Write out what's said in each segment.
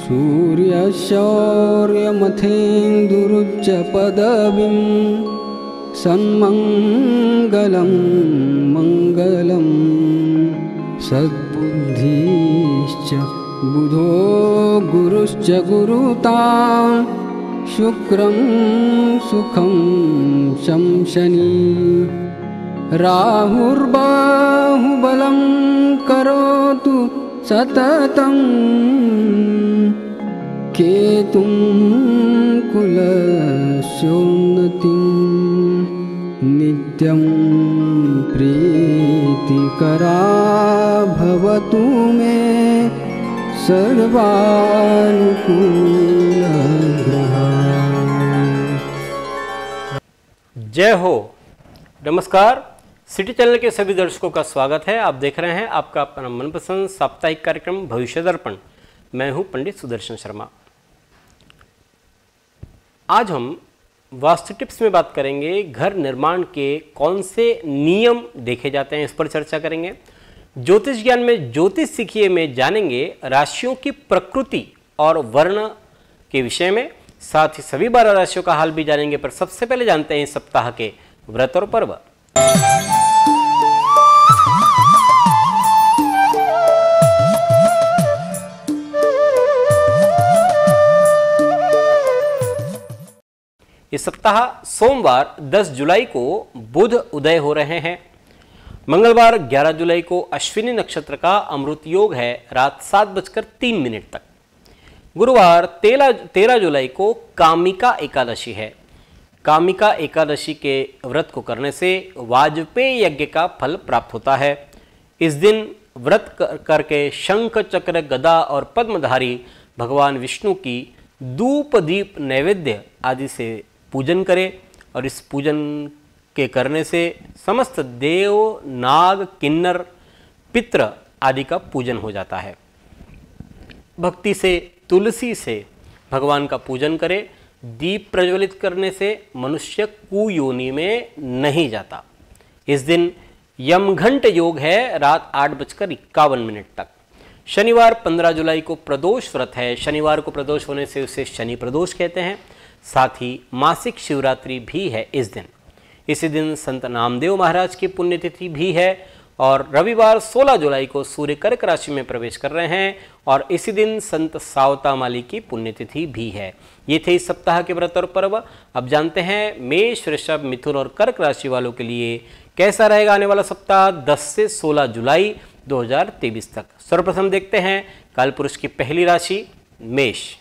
सूर्यशौर्यमथेन्दुरुच्च पदवीं सन्मङ्गलं मङ्गलं सद्बुद्धिश्च बुधो गुरुश्च गुरुतां शुक्रं सुखं शंशनी राहुर्बाहुबलं करोतु सततं केतुं कुलस्योन्नतिं नित्यं प्रीतिकरा भवतु मे सर्वानुकूलग्रहा। जय हो। नमस्कार, सिटी चैनल के सभी दर्शकों का स्वागत है। आप देख रहे हैं आपका अपना मनपसंद साप्ताहिक कार्यक्रम भविष्य दर्पण। मैं हूं पंडित सुदर्शन शर्मा। आज हम वास्तु टिप्स में बात करेंगे। घर निर्माण के कौन से नियम देखे जाते हैं, इस पर चर्चा करेंगे। ज्योतिष ज्ञान में ज्योतिष सीखिए में जानेंगे राशियों की प्रकृति और वर्ण के विषय में, साथ ही सभी 12 राशियों का हाल भी जानेंगे। पर सबसे पहले जानते हैं इस सप्ताह के व्रत और पर्व। इस सप्ताह सोमवार 10 जुलाई को बुध उदय हो रहे हैं। मंगलवार 11 जुलाई को अश्विनी नक्षत्र का अमृत योग है रात 7:03 तक। गुरुवार 13 जुलाई को कामिका एकादशी है। कामिका एकादशी के व्रत को करने से वाजपेय यज्ञ का फल प्राप्त होता है। इस दिन व्रत करके शंख चक्र गदा और पद्मधारी भगवान विष्णु की धूप दीप नैवेद्य आदि से पूजन करें। और इस पूजन के करने से समस्त देव, नाग, किन्नर, पितृ आदि का पूजन हो जाता है। भक्ति से तुलसी से भगवान का पूजन करें। दीप प्रज्वलित करने से मनुष्य कुयोनि में नहीं जाता। इस दिन यमघंट योग है रात 8:51 तक। शनिवार 15 जुलाई को प्रदोष व्रत है। शनिवार को प्रदोष होने से उसे शनि प्रदोष कहते हैं। साथ ही मासिक शिवरात्रि भी है इस दिन। इसी दिन संत नामदेव महाराज की पुण्यतिथि भी है। और रविवार 16 जुलाई को सूर्य कर्क राशि में प्रवेश कर रहे हैं और इसी दिन संत सावता माली की पुण्यतिथि भी है। ये थे इस सप्ताह के व्रत और पर्व। अब जानते हैं मेष, वृषभ, मिथुन और कर्क राशि वालों के लिए कैसा रहेगा आने वाला सप्ताह 10 से 16 जुलाई 2023 तक। सर्वप्रथम देखते हैं कालपुरुष की पहली राशि मेष।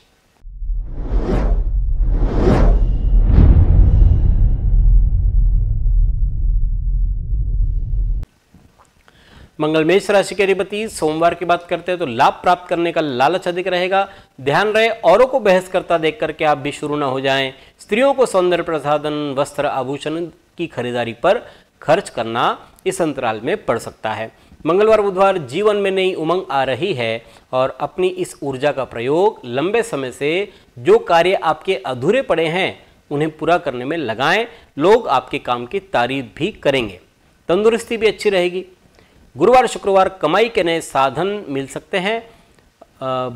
मंगल मेष राशि के अधिपति। सोमवार की बात करते हैं तो लाभ प्राप्त करने का लालच अधिक रहेगा। ध्यान रहे औरों को बहस करता देख करके आप भी शुरू ना हो जाएं। स्त्रियों को सौंदर्य प्रसाधन, वस्त्र, आभूषण की खरीदारी पर खर्च करना इस अंतराल में पड़ सकता है। मंगलवार बुधवार जीवन में नई उमंग आ रही है और अपनी इस ऊर्जा का प्रयोग लंबे समय से जो कार्य आपके अधूरे पड़े हैं उन्हें पूरा करने में लगाएं। लोग आपके काम की तारीफ भी करेंगे। तंदुरुस्ती भी अच्छी रहेगी। गुरुवार शुक्रवार कमाई के नए साधन मिल सकते हैं।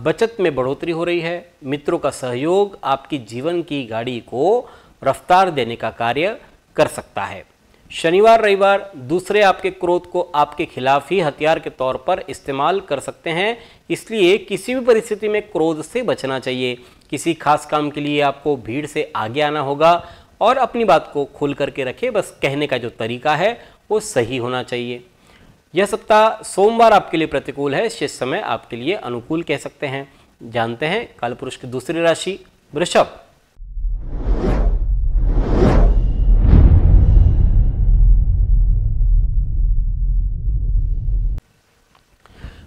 बचत में बढ़ोतरी हो रही है। मित्रों का सहयोग आपकी जीवन की गाड़ी को रफ्तार देने का कार्य कर सकता है। शनिवार रविवार दूसरे आपके क्रोध को आपके खिलाफ ही हथियार के तौर पर इस्तेमाल कर सकते हैं। इसलिए किसी भी परिस्थिति में क्रोध से बचना चाहिए। किसी खास काम के लिए आपको भीड़ से आगे आना होगा और अपनी बात को खोल करके रखें। बस कहने का जो तरीका है वो सही होना चाहिए। यह सप्ताह सोमवार आपके लिए प्रतिकूल है। शेष समय आपके लिए अनुकूल कह सकते हैं। जानते हैं कालपुरुष की दूसरी राशि वृषभ।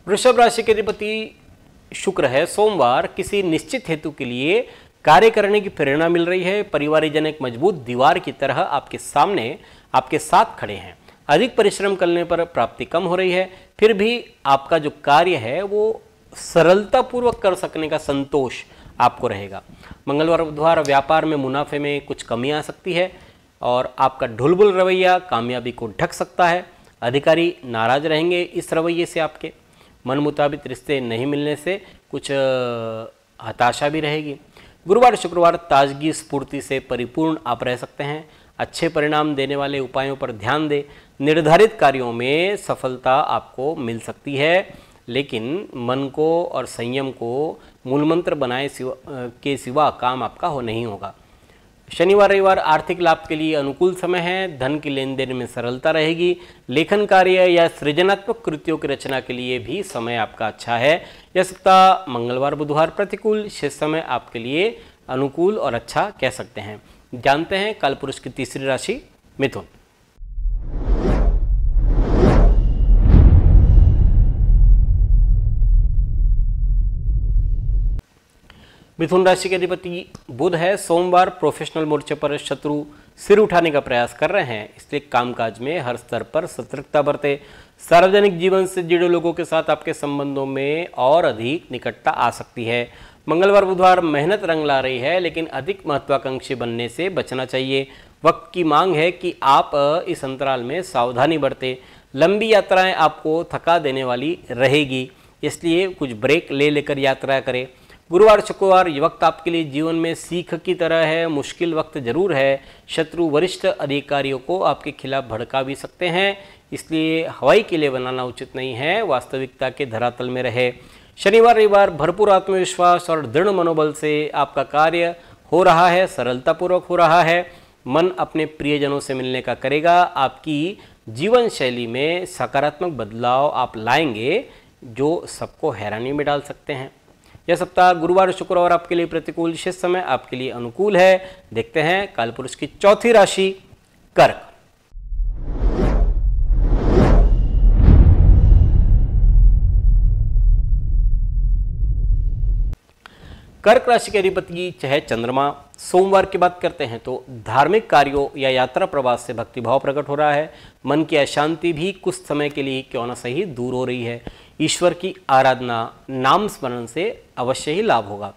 वृषभ राशि के अधिपति शुक्र है। सोमवार किसी निश्चित हेतु के लिए कार्य करने की प्रेरणा मिल रही है। परिवारजन एक मजबूत दीवार की तरह आपके सामने आपके साथ खड़े हैं। अधिक परिश्रम करने पर प्राप्ति कम हो रही है। फिर भी आपका जो कार्य है वो सरलतापूर्वक कर सकने का संतोष आपको रहेगा। मंगलवार बुधवार व्यापार में मुनाफे में कुछ कमी आ सकती है और आपका ढुलबुल रवैया कामयाबी को ढक सकता है। अधिकारी नाराज रहेंगे इस रवैये से। आपके मन मुताबिक रिश्ते नहीं मिलने से कुछ हताशा भी रहेगी। गुरुवार शुक्रवार ताजगी स्फूर्ति से परिपूर्ण आप रह सकते हैं। अच्छे परिणाम देने वाले उपायों पर ध्यान दें। निर्धारित कार्यों में सफलता आपको मिल सकती है, लेकिन मन को और संयम को मूलमंत्र बनाए के सिवा काम आपका नहीं होगा। शनिवार रविवार आर्थिक लाभ के लिए अनुकूल समय है। धन की लेन देन में सरलता रहेगी। लेखन कार्य या सृजनात्मक कृतियों की रचना के लिए भी समय आपका अच्छा है। यह सप्ताह मंगलवार बुधवार प्रतिकूल, शेष समय आपके लिए अनुकूल और अच्छा कह सकते हैं। जानते हैं कालपुरुष की तीसरी राशि मिथुन। मिथुन राशि के अधिपति बुध है। सोमवार प्रोफेशनल मोर्चे पर शत्रु सिर उठाने का प्रयास कर रहे हैं, इसलिए कामकाज में हर स्तर पर सतर्कता बरतें। सार्वजनिक जीवन से जुड़े लोगों के साथ आपके संबंधों में और अधिक निकटता आ सकती है। मंगलवार बुधवार मेहनत रंग ला रही है, लेकिन अधिक महत्वाकांक्षी बनने से बचना चाहिए। वक्त की मांग है कि आप इस अंतराल में सावधानी बरतें। लंबी यात्राएं आपको थका देने वाली रहेगी, इसलिए कुछ ब्रेक लेकर यात्रा करें। गुरुवार शुक्रवार ये वक्त आपके लिए जीवन में सीख की तरह है। मुश्किल वक्त जरूर है। शत्रु वरिष्ठ अधिकारियों को आपके खिलाफ भड़का भी सकते हैं, इसलिए हवाई किले बनाना उचित नहीं है। वास्तविकता के धरातल में रहे। शनिवार रविवार भरपूर आत्मविश्वास और दृढ़ मनोबल से आपका कार्य हो रहा है, सरलतापूर्वक हो रहा है। मन अपने प्रियजनों से मिलने का करेगा। आपकी जीवन शैली में सकारात्मक बदलाव आप लाएंगे जो सबको हैरानी में डाल सकते हैं। यह सप्ताह गुरुवार शुक्रवार आपके लिए प्रतिकूल, शेष समय आपके लिए अनुकूल है। देखते हैं कालपुरुष की चौथी राशि कर्क। कर्क राशि के अधिपति है चंद्रमा। सोमवार की बात करते हैं तो धार्मिक कार्यों या यात्रा प्रवास से भक्तिभाव प्रकट हो रहा है। मन की अशांति भी कुछ समय के लिए क्यों न सही दूर हो रही है। ईश्वर की आराधना, नाम स्मरण से अवश्य ही लाभ होगा।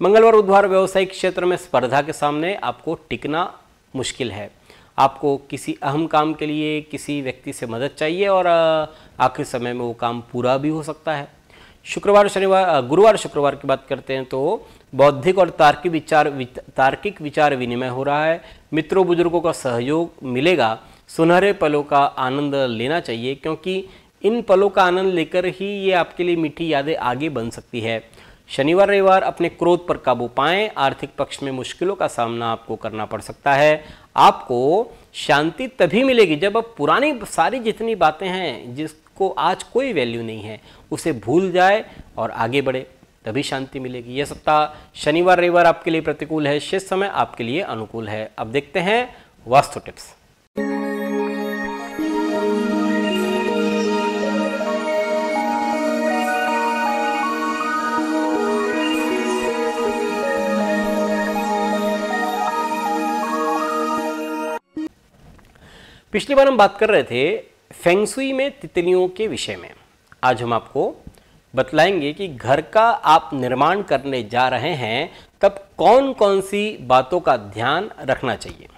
मंगलवार बुधवार व्यवसायिक क्षेत्र में स्पर्धा के सामने आपको टिकना मुश्किल है। आपको किसी अहम काम के लिए किसी व्यक्ति से मदद चाहिए और आखिरी समय में वो काम पूरा भी हो सकता है। गुरुवार शुक्रवार की बात करते हैं तो बौद्धिक और तार्किक विचार विनिमय हो रहा है। मित्रों बुजुर्गों का सहयोग मिलेगा। सुनहरे पलों का आनंद लेना चाहिए, क्योंकि इन पलों का आनंद लेकर ही ये आपके लिए मीठी यादें आगे बन सकती है। शनिवार रविवार अपने क्रोध पर काबू पाएं। आर्थिक पक्ष में मुश्किलों का सामना आपको करना पड़ सकता है। आपको शांति तभी मिलेगी जब आप पुरानी सारी जितनी बातें हैं जिसको आज कोई वैल्यू नहीं है उसे भूल जाए और आगे बढ़े, तभी शांति मिलेगी। यह सप्ताह शनिवार रविवार आपके लिए प्रतिकूल है, शेष समय आपके लिए अनुकूल है। अब देखते हैं वास्तु टिप्स। पिछली बार हम बात कर रहे थे फेंगशुई में तितलियों के विषय में। आज हम आपको बतलाएंगे कि घर का आप निर्माण करने जा रहे हैं तब कौन कौन सी बातों का ध्यान रखना चाहिए।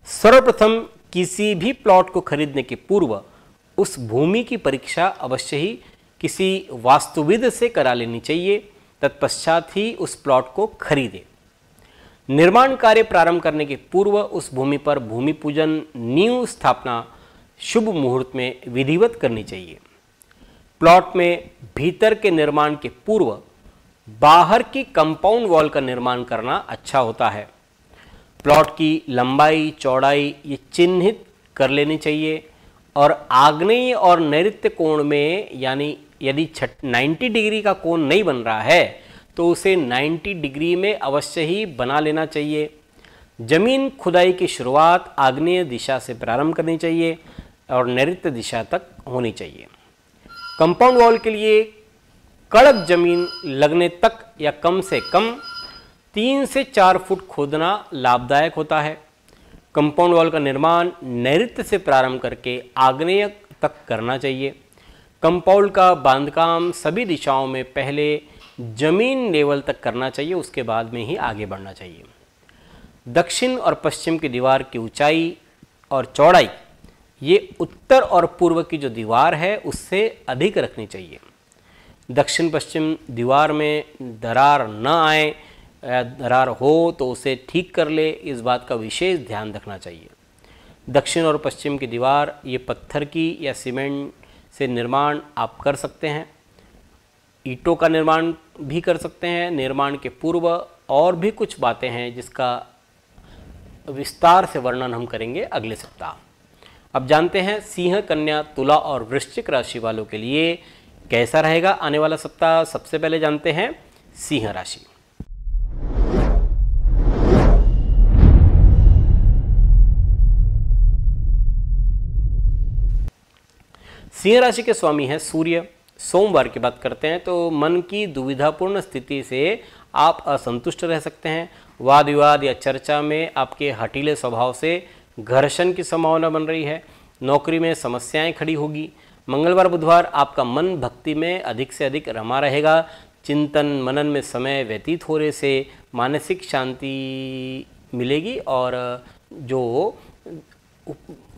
सर्वप्रथम किसी भी प्लॉट को खरीदने के पूर्व उस भूमि की परीक्षा अवश्य ही किसी वास्तुविद से करा लेनी चाहिए। तत्पश्चात ही उस प्लॉट को खरीदें। निर्माण कार्य प्रारंभ करने के पूर्व उस भूमि पर भूमि पूजन, नींव स्थापना शुभ मुहूर्त में विधिवत करनी चाहिए। प्लॉट में भीतर के निर्माण के पूर्व बाहर की कंपाउंड वॉल का निर्माण करना अच्छा होता है। प्लॉट की लंबाई चौड़ाई ये चिन्हित कर लेनी चाहिए और आग्नेय और नैऋत्य कोण में, यानी यदि 90 डिग्री का कोण नहीं बन रहा है तो उसे 90 डिग्री में अवश्य ही बना लेना चाहिए। जमीन खुदाई की शुरुआत आग्नेय दिशा से प्रारंभ करनी चाहिए और नैऋत्य दिशा तक होनी चाहिए। कंपाउंड वॉल के लिए कड़क जमीन लगने तक या कम से कम 3 से 4 फुट खोदना लाभदायक होता है। कंपाउंड वॉल का निर्माण नैऋत्य से प्रारंभ करके आग्नेय तक करना चाहिए। कंपाउंड का बांधकाम सभी दिशाओं में पहले जमीन लेवल तक करना चाहिए, उसके बाद में ही आगे बढ़ना चाहिए। दक्षिण और पश्चिम की दीवार की ऊंचाई और चौड़ाई ये उत्तर और पूर्व की जो दीवार है उससे अधिक रखनी चाहिए। दक्षिण पश्चिम दीवार में दरार न आए या दरार हो तो उसे ठीक कर ले, इस बात का विशेष ध्यान रखना चाहिए। दक्षिण और पश्चिम की दीवार ये पत्थर की या सीमेंट से निर्माण आप कर सकते हैं, ईंटों का निर्माण भी कर सकते हैं। निर्माण के पूर्व और भी कुछ बातें हैं जिसका विस्तार से वर्णन हम करेंगे अगले सप्ताह। अब जानते हैं सिंह, कन्या, तुला और वृश्चिक राशि वालों के लिए कैसा रहेगा आने वाला सप्ताह। सबसे पहले जानते हैं सिंह राशि। सिंह राशि के स्वामी हैं सूर्य। सोमवार की बात करते हैं तो मन की दुविधापूर्ण स्थिति से आप असंतुष्ट रह सकते हैं। वाद विवाद या चर्चा में आपके हठीले स्वभाव से घर्षण की संभावना बन रही है। नौकरी में समस्याएं खड़ी होगी। मंगलवार बुधवार आपका मन भक्ति में अधिक से अधिक रमा रहेगा। चिंतन मनन में समय व्यतीत होने से मानसिक शांति मिलेगी और जो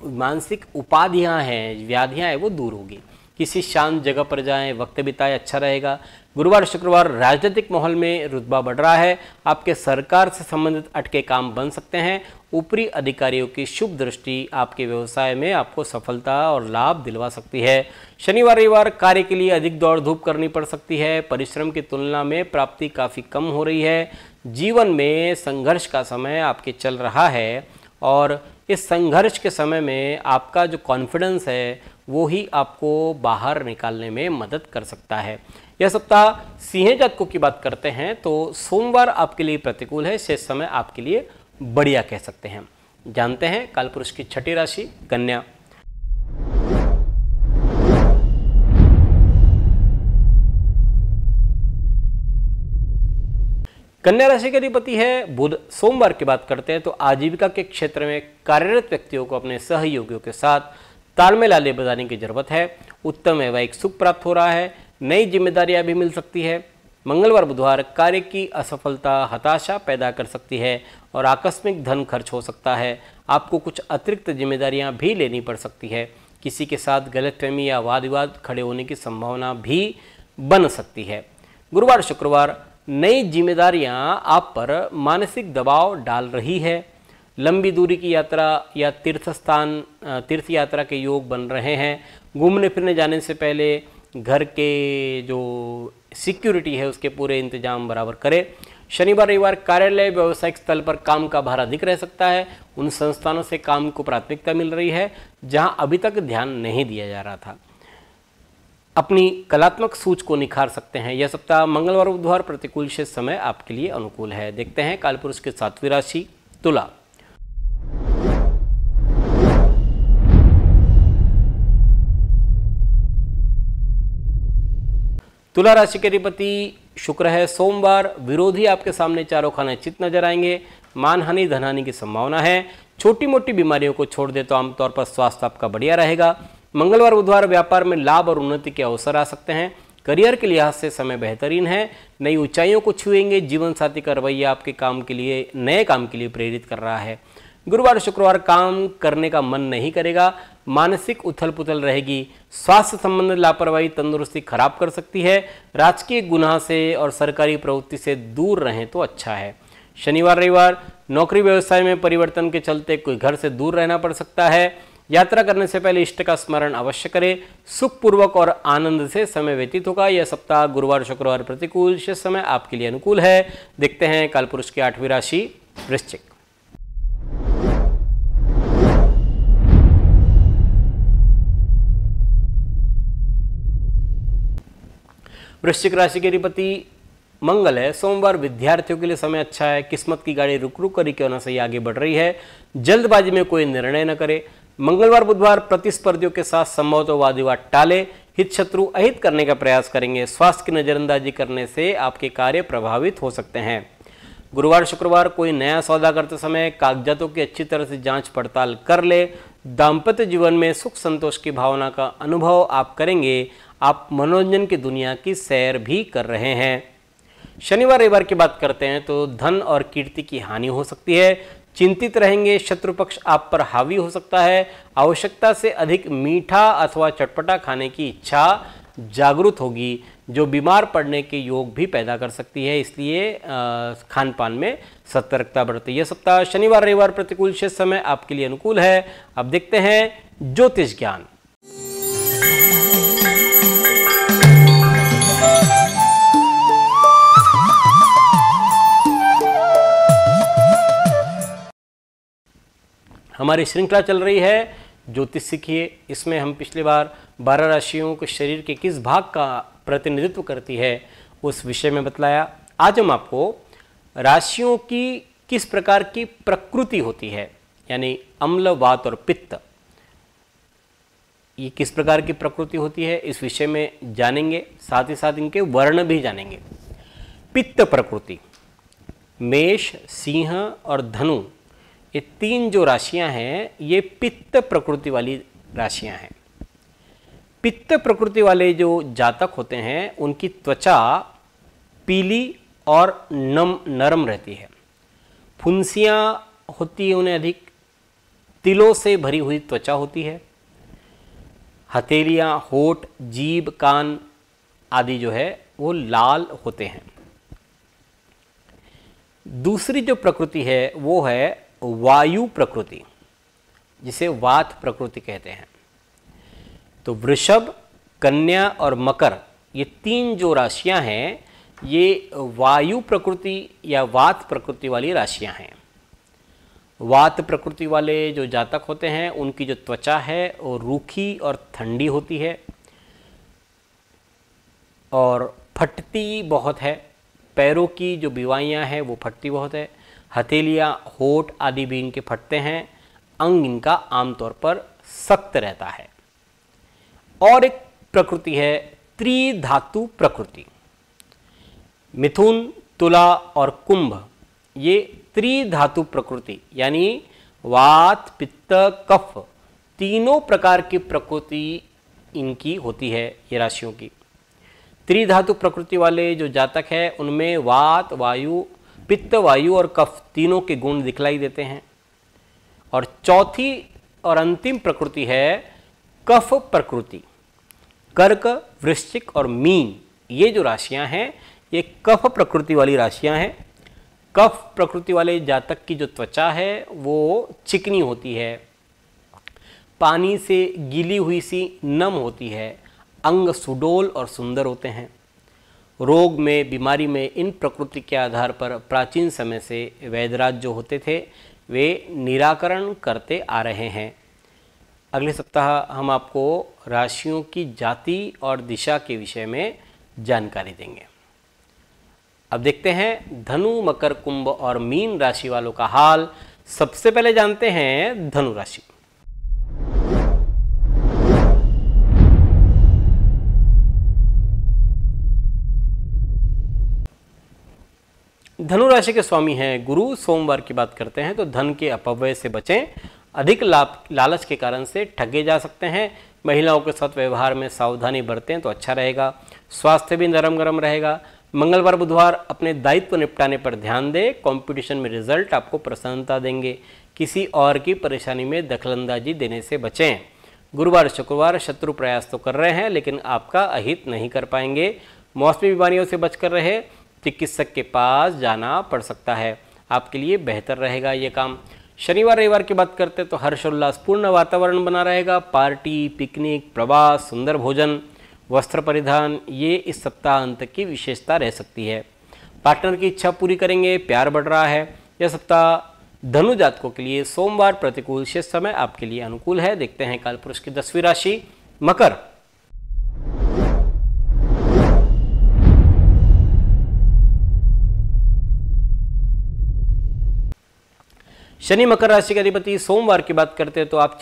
मानसिक उपाधियां हैं, व्याधियां हैं, वो दूर होगी। किसी शांत जगह पर जाएं, वक्त बिताएं, अच्छा रहेगा। गुरुवार शुक्रवार राजनीतिक माहौल में रुतबा बढ़ रहा है। आपके सरकार से संबंधित अटके काम बन सकते हैं। ऊपरी अधिकारियों की शुभ दृष्टि आपके व्यवसाय में आपको सफलता और लाभ दिलवा सकती है। शनिवार रविवार कार्य के लिए अधिक दौड़ धूप करनी पड़ सकती है। परिश्रम की तुलना में प्राप्ति काफ़ी कम हो रही है। जीवन में संघर्ष का समय आपके चल रहा है और इस संघर्ष के समय में आपका जो कॉन्फिडेंस है वो ही आपको बाहर निकालने में मदद कर सकता है। यह सप्ताह सिंह जातकों की बात करते हैं तो सोमवार आपके लिए प्रतिकूल है, शेष समय आपके लिए बढ़िया कह सकते हैं। जानते हैं कालपुरुष की छठी राशि कन्या। कन्या राशि के अधिपति है बुध। सोमवार की बात करते हैं तो आजीविका के क्षेत्र में कार्यरत व्यक्तियों को अपने सहयोगियों के साथ तालमेल आले बजाने की जरूरत है। उत्तम वैवाहिक सुख प्राप्त हो रहा है। नई जिम्मेदारियां भी मिल सकती है। मंगलवार बुधवार कार्य की असफलता हताशा पैदा कर सकती है और आकस्मिक धन खर्च हो सकता है। आपको कुछ अतिरिक्त जिम्मेदारियां भी लेनी पड़ सकती है। किसी के साथ गलतफहमी या वाद विवाद खड़े होने की संभावना भी बन सकती है। गुरुवार शुक्रवार नई जिम्मेदारियां आप पर मानसिक दबाव डाल रही है। लंबी दूरी की यात्रा या तीर्थ यात्रा के योग बन रहे हैं। घूमने फिरने जाने से पहले घर के जो सिक्योरिटी है उसके पूरे इंतजाम बराबर करें। शनिवार रविवार कार्यालय व्यावसायिक स्थल पर काम का भार अधिक रह सकता है। उन संस्थानों से काम को प्राथमिकता मिल रही है जहां अभी तक ध्यान नहीं दिया जा रहा था। अपनी कलात्मक सूझ को निखार सकते हैं। यह सप्ताह मंगलवार बुधवार प्रतिकूल शेष समय आपके लिए अनुकूल है। देखते हैं कालपुरुष की सातवीं राशि तुला। तुला राशि के अधिपति शुक्र है। सोमवार विरोधी आपके सामने चारों खाने चित नजर आएंगे। मानहानि धनहानि की संभावना है। छोटी मोटी बीमारियों को छोड़ दे तो आमतौर पर स्वास्थ्य आपका बढ़िया रहेगा। मंगलवार बुधवार व्यापार में लाभ और उन्नति के अवसर आ सकते हैं। करियर के लिहाज से समय बेहतरीन है। नई ऊंचाइयों को छुएंगे। जीवन साथी का रवैया आपके काम के लिए नए काम के लिए प्रेरित कर रहा है। गुरुवार शुक्रवार काम करने का मन नहीं करेगा। मानसिक उथल पुथल रहेगी। स्वास्थ्य संबंधित लापरवाही तंदुरुस्ती खराब कर सकती है। राजकीय गुनाह से और सरकारी प्रवृत्ति से दूर रहें तो अच्छा है। शनिवार रविवार नौकरी व्यवसाय में परिवर्तन के चलते कोई घर से दूर रहना पड़ सकता है। यात्रा करने से पहले इष्ट का स्मरण अवश्य करें। सुखपूर्वक और आनंद से समय व्यतीत होगा। यह सप्ताह गुरुवार शुक्रवार प्रतिकूल, शेष समय आपके लिए अनुकूल है। देखते हैं कालपुरुष की आठवीं राशि वृश्चिक। वृश्चिक राशि के अधिपति मंगल है। सोमवार विद्यार्थियों के लिए समय अच्छा है। किस्मत की गाड़ी रुक रुक कर ही क्यों ना सही आगे बढ़ रही है। जल्दबाजी में कोई निर्णय न करे। मंगलवार बुधवार प्रतिस्पर्धियों के साथ संभवतः वाद विवाद टाले। हित शत्रु अहित करने का प्रयास करेंगे। स्वास्थ्य की नजरअंदाजी करने से आपके कार्य प्रभावित हो सकते हैं। गुरुवार शुक्रवार कोई नया सौदा करते समय कागजातों की अच्छी तरह से जांच पड़ताल कर ले। दाम्पत्य जीवन में सुख संतोष की भावना का अनुभव आप करेंगे। आप मनोरंजन की दुनिया की सैर भी कर रहे हैं। शनिवार रविवार की बात करते हैं तो धन और कीर्ति की हानि हो सकती है। चिंतित रहेंगे। शत्रु पक्ष आप पर हावी हो सकता है। आवश्यकता से अधिक मीठा अथवा चटपटा खाने की इच्छा जागरूक होगी, जो बीमार पड़ने के योग भी पैदा कर सकती है। इसलिए खान पान में सतर्कता बरतें। यह सप्ताह शनिवार रविवार प्रतिकूल शेष समय आपके लिए अनुकूल है। अब देखते हैं ज्योतिष ज्ञान। हमारी श्रृंखला चल रही है ज्योतिष सीखिए। इसमें हम पिछली बार 12 राशियों के शरीर के किस भाग का प्रतिनिधित्व करती है उस विषय में बतलाया। आज हम आपको राशियों की किस प्रकार की प्रकृति होती है, यानी अम्ल, वात और पित्त, ये किस प्रकार की प्रकृति होती है इस विषय में जानेंगे। साथ ही साथ इनके वर्ण भी जानेंगे। पित्त प्रकृति, मेष, सिंह और धनु, ये 3 जो राशियां हैं ये पित्त प्रकृति वाली राशियां हैं। पित्त प्रकृति वाले जो जातक होते हैं उनकी त्वचा पीली और नरम रहती है, फुंसियां होती है उन्हें अधिक, तिलों से भरी हुई त्वचा होती है, हथेलियां, होठ, जीभ, कान आदि जो है वो लाल होते हैं। दूसरी जो प्रकृति है वो है वायु प्रकृति, जिसे वात प्रकृति कहते हैं। तो वृषभ, कन्या और मकर, ये 3 जो राशियां हैं ये वायु प्रकृति या वात प्रकृति वाली राशियां हैं। वात प्रकृति वाले जो जातक होते हैं उनकी जो त्वचा है वो रूखी और ठंडी होती है और फटती बहुत है। पैरों की जो बिवाइयाँ हैं वो फटती बहुत है। हथेलियाँ, होठ आदि भी इनके फटते हैं। अंग इनका आमतौर पर सख्त रहता है। और एक प्रकृति है त्रिधातु प्रकृति। मिथुन, तुला और कुंभ, ये त्रिधातु प्रकृति यानी वात, पित्त, कफ, तीनों प्रकार की प्रकृति इनकी होती है ये राशियों की। त्रिधातु प्रकृति वाले जो जातक है उनमें वात, वायु, पित्त, वायु और कफ तीनों के गुण दिखलाई देते हैं। और चौथी और अंतिम प्रकृति है कफ प्रकृति। कर्क, वृश्चिक और मीन, ये जो राशियां हैं ये कफ प्रकृति वाली राशियां हैं। कफ प्रकृति वाले जातक की जो त्वचा है वो चिकनी होती है, पानी से गीली हुई सी नम होती है, अंग सुडौल और सुंदर होते हैं। रोग में, बीमारी में इन प्रकृति के आधार पर प्राचीन समय से वैद्यराज जो होते थे वे निराकरण करते आ रहे हैं। अगले सप्ताह हम आपको राशियों की जाति और दिशा के विषय में जानकारी देंगे। अब देखते हैं धनु, मकर, कुंभ और मीन राशि वालों का हाल। सबसे पहले जानते हैं धनु राशि। धनु राशि के स्वामी हैं गुरु। सोमवार की बात करते हैं तो धन के अपव्यय से बचें। अधिक लालच के कारण से ठगे जा सकते हैं। महिलाओं के साथ व्यवहार में सावधानी बरतें तो अच्छा रहेगा। स्वास्थ्य भी नरम गरम रहेगा। मंगलवार बुधवार अपने दायित्व निपटाने पर ध्यान दें। कंपटीशन में रिजल्ट आपको प्रसन्नता देंगे। किसी और की परेशानी में दखलंदाजी देने से बचें। गुरुवार शुक्रवार शत्रु प्रयास तो कर रहे हैं लेकिन आपका अहित नहीं कर पाएंगे। मौसमी बीमारियों से बचकर रहे। चिकित्सक के पास जाना पड़ सकता है, आपके लिए बेहतर रहेगा ये काम। शनिवार रविवार की बात करते तो हर्षोल्लासपूर्ण वातावरण बना रहेगा। पार्टी, पिकनिक, प्रवास, सुंदर भोजन, वस्त्र परिधान, ये इस सप्ताह अंत की विशेषता रह सकती है। पार्टनर की इच्छा पूरी करेंगे। प्यार बढ़ रहा है। यह सप्ताह धनु जातकों के लिए सोमवार प्रतिकूल शेष समय आपके लिए अनुकूल है। देखते हैं काल पुरुष की 10वीं राशि मकर। शनि मकर राशि के अधिपति। सोमवार की बात करते हैं तो आप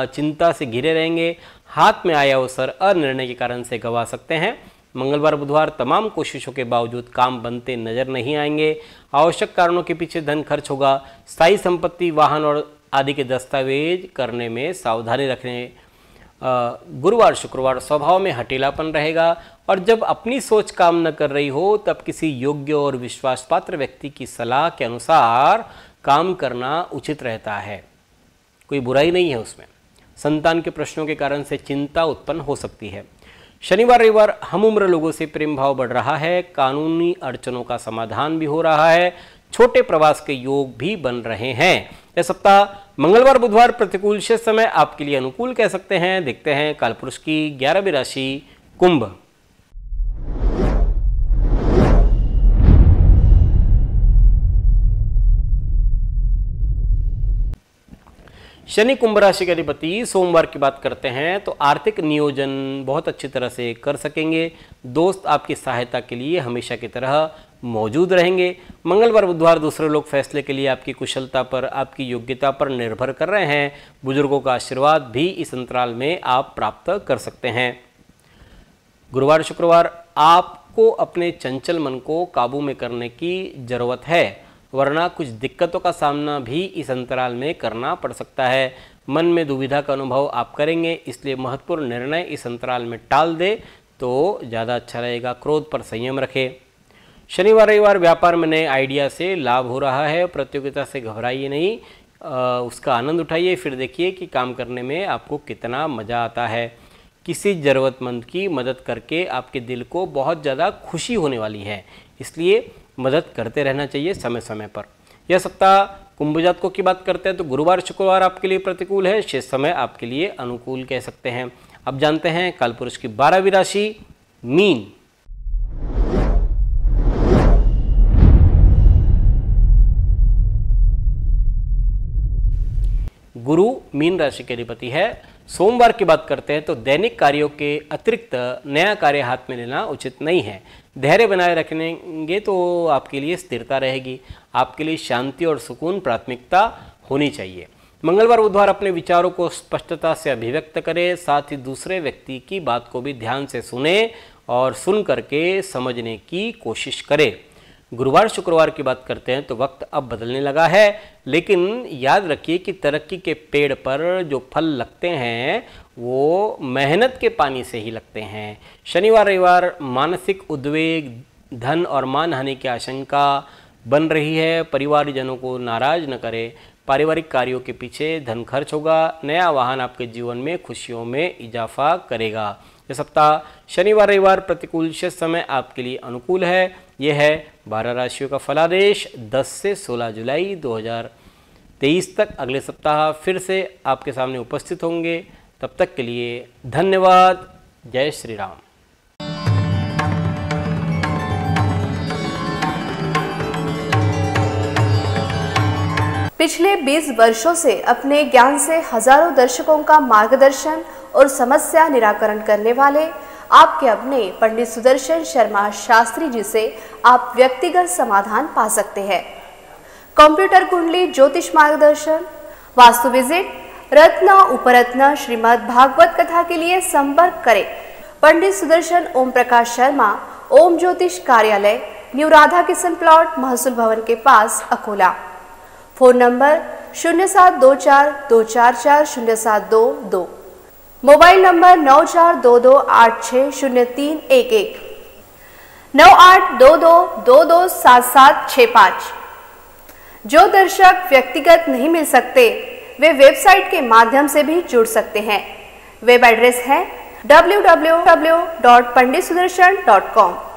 चिंता से घिरे रहेंगे। हाथ में आया अवसर अनिर्णय के कारण से गंवा सकते हैं। मंगलवार बुधवार तमाम कोशिशों के बावजूद काम बनते नजर नहीं आएंगे। आवश्यक कारणों के पीछे धन खर्च होगा। स्थायी संपत्ति, वाहन और आदि के दस्तावेज करने में सावधानी रखने। गुरुवार शुक्रवार स्वभाव में हठीलापन रहेगा और जब अपनी सोच काम न कर रही हो तब किसी योग्य और विश्वास पात्र व्यक्ति की सलाह के अनुसार काम करना उचित रहता है। कोई बुराई नहीं है उसमें। संतान के प्रश्नों के कारण से चिंता उत्पन्न हो सकती है। शनिवार रविवार हम उम्र लोगों से प्रेम भाव बढ़ रहा है, कानूनी अड़चनों का समाधान भी हो रहा है, छोटे प्रवास के योग भी बन रहे हैं। यह सप्ताह मंगलवार बुधवार प्रतिकूल शेष समय आपके लिए अनुकूल कह सकते हैं। देखते हैं कालपुरुष की 11वीं राशि कुंभ। शनि कुंभ राशि के अधिपति। सोमवार की बात करते हैं तो आर्थिक नियोजन बहुत अच्छी तरह से कर सकेंगे। दोस्त आपकी सहायता के लिए हमेशा की तरह मौजूद रहेंगे। मंगलवार बुधवार दूसरे लोग फैसले के लिए आपकी कुशलता पर, आपकी योग्यता पर निर्भर कर रहे हैं। बुजुर्गों का आशीर्वाद भी इस अंतराल में आप प्राप्त कर सकते हैं। गुरुवार शुक्रवार आपको अपने चंचल मन को काबू में करने की जरूरत है, वरना कुछ दिक्कतों का सामना भी इस अंतराल में करना पड़ सकता है। मन में दुविधा का अनुभव आप करेंगे, इसलिए महत्वपूर्ण निर्णय इस अंतराल में टाल दे तो ज़्यादा अच्छा रहेगा। क्रोध पर संयम रखें। शनिवार रविवार व्यापार में नए आइडिया से लाभ हो रहा है। प्रतियोगिता से घबराइए नहीं, उसका आनंद उठाइए, फिर देखिए कि काम करने में आपको कितना मज़ा आता है। किसी ज़रूरतमंद की मदद करके आपके दिल को बहुत ज़्यादा खुशी होने वाली है, इसलिए मदद करते रहना चाहिए समय समय पर। यह सप्ताह कुंभ जातकों की बात करते हैं तो गुरुवार शुक्रवार आपके लिए प्रतिकूल है, शेष समय आपके लिए अनुकूल कह सकते हैं। अब जानते हैं कालपुरुष की 12वीं राशि मीन। गुरु मीन राशि के अधिपति है। सोमवार की बात करते हैं तो दैनिक कार्यों के अतिरिक्त नया कार्य हाथ में लेना उचित नहीं है। धैर्य बनाए रखेंगे तो आपके लिए स्थिरता रहेगी। आपके लिए शांति और सुकून प्राथमिकता होनी चाहिए। मंगलवार बुधवार अपने विचारों को स्पष्टता से अभिव्यक्त करें, साथ ही दूसरे व्यक्ति की बात को भी ध्यान से सुने और सुन करके समझने की कोशिश करें। गुरुवार शुक्रवार की बात करते हैं तो वक्त अब बदलने लगा है, लेकिन याद रखिए कि तरक्की के पेड़ पर जो फल लगते हैं वो मेहनत के पानी से ही लगते हैं। शनिवार रविवार मानसिक उद्वेग, धन और मान हानि की आशंका बन रही है। परिवारजनों को नाराज न करें। पारिवारिक कार्यों के पीछे धन खर्च होगा। नया वाहन आपके जीवन में खुशियों में इजाफा करेगा। यह सप्ताह शनिवार रविवार प्रतिकूल शेष समय आपके लिए अनुकूल है। यह है 12 राशियों का फलादेश 10 से 16 जुलाई 2023 तक। अगले सप्ताह फिर से आपके सामने उपस्थित होंगे। तब तक के लिए धन्यवाद। जय श्री राम। पिछले 20 वर्षों से अपने ज्ञान से हजारों दर्शकों का मार्गदर्शन और समस्या निराकरण करने वाले आपके अपने पंडित सुदर्शन शर्मा शास्त्री जी से आप व्यक्तिगत समाधान पा सकते हैं। कंप्यूटर कुंडली ज्योतिष मार्गदर्शन, वास्तु विजिट, रत्न उपरत्न श्रीमद् भागवत कथा के लिए संपर्क करें पंडित सुदर्शन ओम प्रकाश शर्मा, ओम ज्योतिष कार्यालय, न्यू राधा किशन प्लॉट, महसूल भवन के पास, Akola. Phone number 0724244072, mobile number 9422860311, 9822227765। जो दर्शक व्यक्तिगत नहीं मिल सकते वे वेबसाइट के माध्यम से भी जुड़ सकते हैं। वेब एड्रेस है www.panditsudarshan.com।